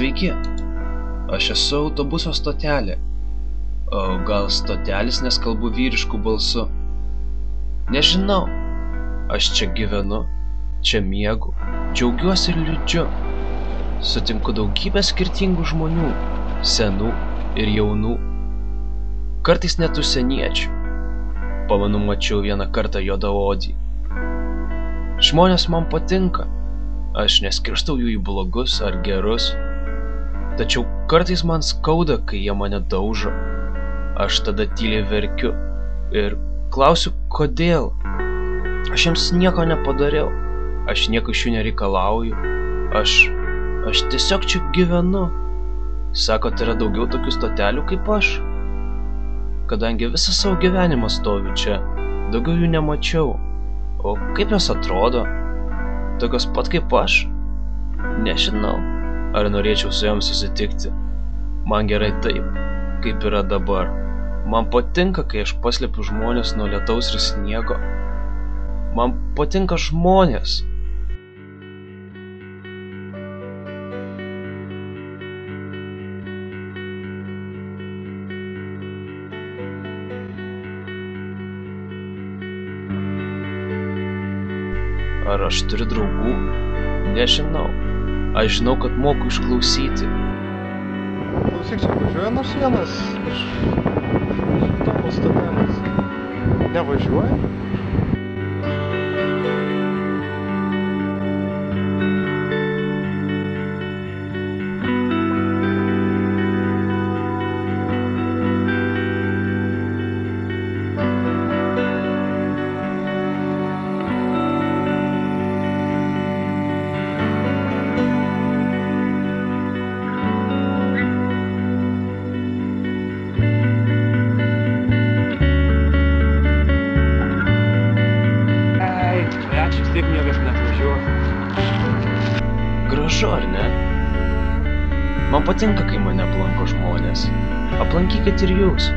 Sveiki, aš esu autobuso stotelė. O gal stotelis, nes kalbu vyrišku balsu? Nežinau, aš čia gyvenu, čia miegu, džiaugiuosi ir liūdžiu. Sutinku daugybę skirtingų žmonių, senų ir jaunų. Kartais net užsieniečių. Pamenu, mačiau vieną kartą juodaodį. Žmonės man patinka. Aš neskirstau jų į blogus ar gerus. Tačiau kartais man skauda, kai jie mane daužo. Aš tada tyliai verkiu ir klausiu, kodėl. Aš jiems nieko nepadariau. Aš nieko iš jų nereikalauju. Aš tiesiog čia gyvenu. Sakot, yra daugiau tokių stotelių kaip aš? Kadangi visą savo gyvenimą stoviu čia, daugiau jų nemačiau. O kaip jos atrodo? Tokios pat kaip aš? Nežinau, ar norėčiau su joms susitikti. Man gerai taip, kaip yra dabar. Man patinka, kai aš paslepiu žmonės nuo lietaus ir sniego. Man patinka žmonės. Ar aš turiu draugų? Nežinau. Aš žinau, kad moku išklausyti. Klausyk, čia važiuoja nors vienas iš tavo stotelės. Nevažiuoja? Gražu, ar ne? Man patinka, kai mane aplanko žmonės. Aplankykit ir jūs.